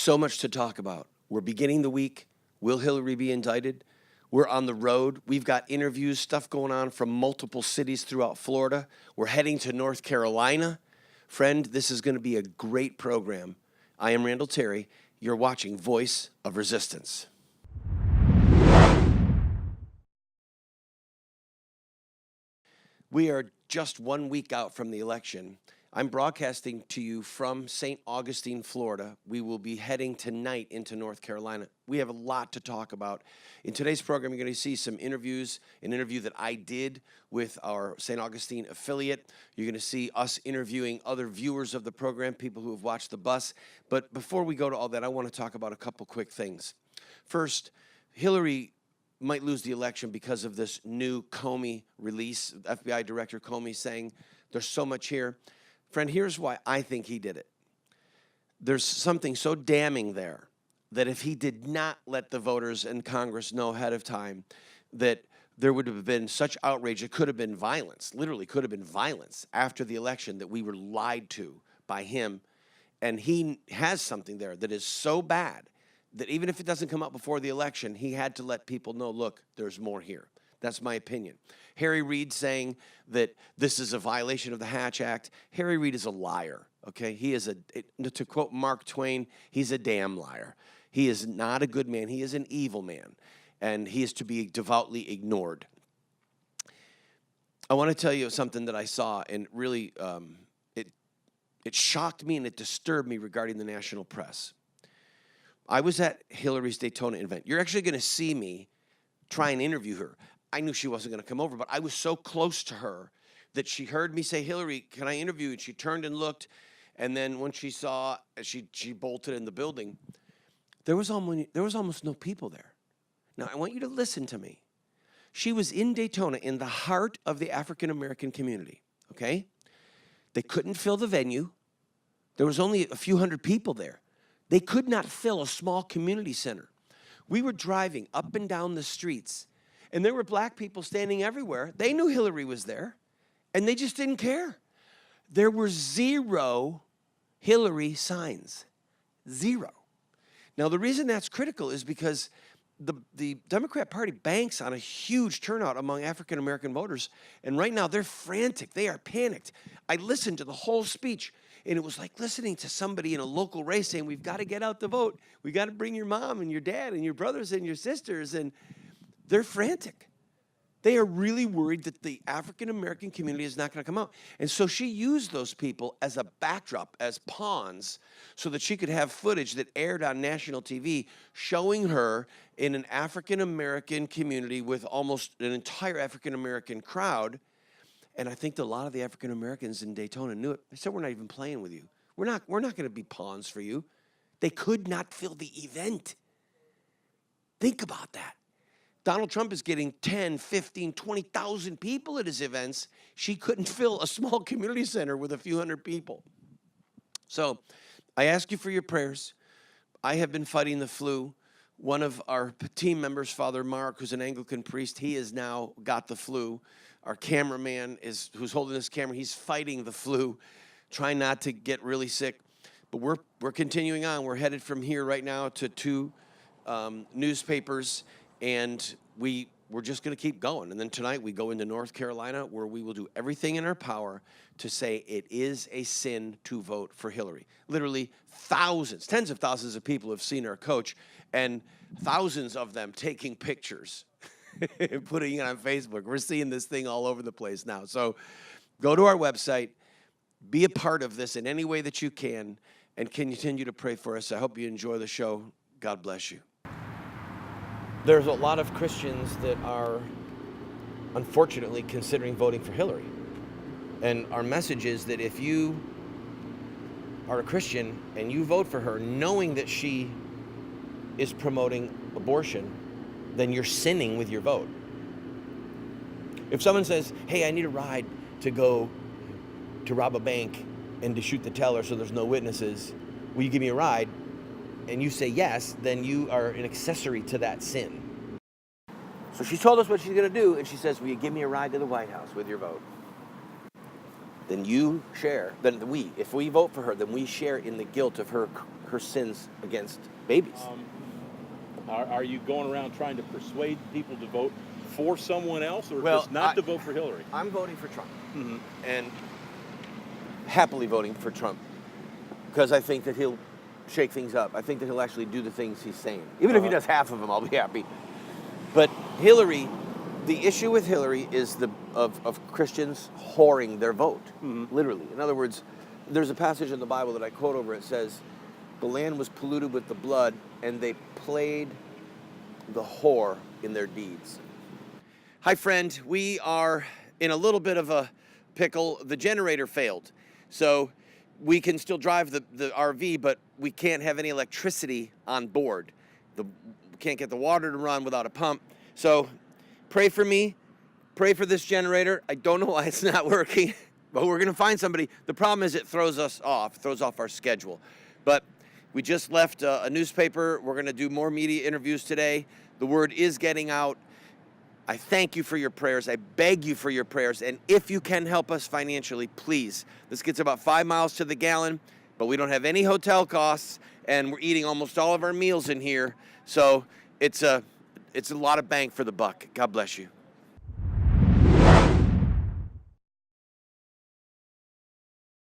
So much to talk about. We're beginning the week. Will Hillary be indicted? We're on the road. We've got interviews, stuff going on from multiple cities throughout Florida. We're heading to North Carolina. Friend, this is going to be a great program. I am Randall Terry. You're watching Voice of Resistance. We are just 1 week out from the election. I'm broadcasting to you from St. Augustine, Florida. We will be heading tonight into North Carolina. We have a lot to talk about. In today's program, you're going to see some interviews, an interview that I did with our St. Augustine affiliate. You're going to see us interviewing other viewers of the program, people who have watched the bus. But before we go to all that, I want to talk about a couple quick things. First, Hillary might lose the election because of this new Comey release, FBI Director Comey saying there's so much here. Friend, here's why I think he did it. There's something so damning there that if he did not let the voters and Congress know ahead of time that there would have been such outrage, it could have been violence, literally could have been violence after the election, that we were lied to by him. And he has something there that is so bad that even if it doesn't come up before the election, he had to let people know, look, there's more here. That's my opinion. Harry Reid saying that this is a violation of the Hatch Act. Harry Reid is a liar, okay? He is to quote Mark Twain, he's a damn liar. He is not a good man. He is an evil man, and he is to be devoutly ignored. I want to tell you something that I saw, and really it shocked me and it disturbed me regarding the national press. I was at Hillary's Daytona event. You're actually going to see me try and interview her. I knew she wasn't going to come over, but I was so close to her that she heard me say, Hillary, can I interview you? And she turned and looked, and then when she saw, she bolted in the building. There was almost no people there. Now, I want you to listen to me. She was in Daytona, in the heart of the African-American community, okay? They couldn't fill the venue. There was only a few hundred people there. They could not fill a small community center. We were driving up and down the streets, and there were black people standing everywhere. They knew Hillary was there, and they just didn't care. There were 0 Hillary signs. 0. Now, the reason that's critical is because the Democrat Party banks on a huge turnout among African-American voters, and right now they're frantic. They are panicked. I listened to the whole speech, and it was like listening to somebody in a local race saying, we've got to get out the vote. We've got to bring your mom and your dad and your brothers and your sisters, and they're frantic. They are really worried that the African-American community is not going to come out. And so she used those people as a backdrop, as pawns, so that she could have footage that aired on national TV showing her in an African-American community with almost an entire African-American crowd. And I think that a lot of the African-Americans in Daytona knew it. They said, we're not even playing with you. We're not going to be pawns for you. They could not fill the event. Think about that. Donald Trump is getting 10, 15, 20,000 people at his events. She couldn't fill a small community center with a few hundred people. So I ask you for your prayers. I have been fighting the flu. One of our team members, Father Mark, who's an Anglican priest, he has now got the flu. Our cameraman, who's holding this camera, he's fighting the flu, trying not to get really sick. But we're continuing on. We're headed from here right now to 2 newspapers. And we're just going to keep going. And then tonight we go into North Carolina, where we will do everything in our power to say it is a sin to vote for Hillary. Literally thousands, tens of thousands of people have seen our coach, and thousands of them taking pictures and putting it on Facebook. We're seeing this thing all over the place now. So go to our website, be a part of this in any way that you can, and continue to pray for us. I hope you enjoy the show. God bless you. There's a lot of Christians that are, unfortunately, considering voting for Hillary. And our message is that if you are a Christian and you vote for her knowing that she is promoting abortion, then you're sinning with your vote. If someone says, hey, I need a ride to go to rob a bank and to shoot the teller so there's no witnesses, will you give me a ride? And you say yes, then you are an accessory to that sin. So she told us what she's going to do, and she says, will you give me a ride to the White House with your vote? then you share, if we vote for her, then we share in the guilt of her sins against babies. Are you going around trying to persuade people to vote for someone else, or Well, just not to vote for Hillary? I'm voting for Trump. Mm-hmm. And happily voting for Trump, because I think that he'll shake things up. I think that he'll actually do the things he's saying. Even if he does half of them, I'll be happy. But Hillary, the issue with Hillary is of Christians whoring their vote, literally. In other words, there's a passage in the Bible that I quote over. It says, the land was polluted with the blood, and they played the whore in their deeds. Hi, friend. We are in a little bit of a pickle. The generator failed. So we can still drive the RV, but we can't have any electricity on board. We can't get the water to run without a pump. So pray for me. Pray for this generator. I don't know why it's not working, but we're going to find somebody. The problem is it throws off our schedule. But we just left a newspaper. We're going to do more media interviews today. The word is getting out. I thank you for your prayers. I beg you for your prayers. And if you can help us financially, please. This gets about 5 miles to the gallon, but we don't have any hotel costs, and we're eating almost all of our meals in here. So it's a lot of bang for the buck. God bless you.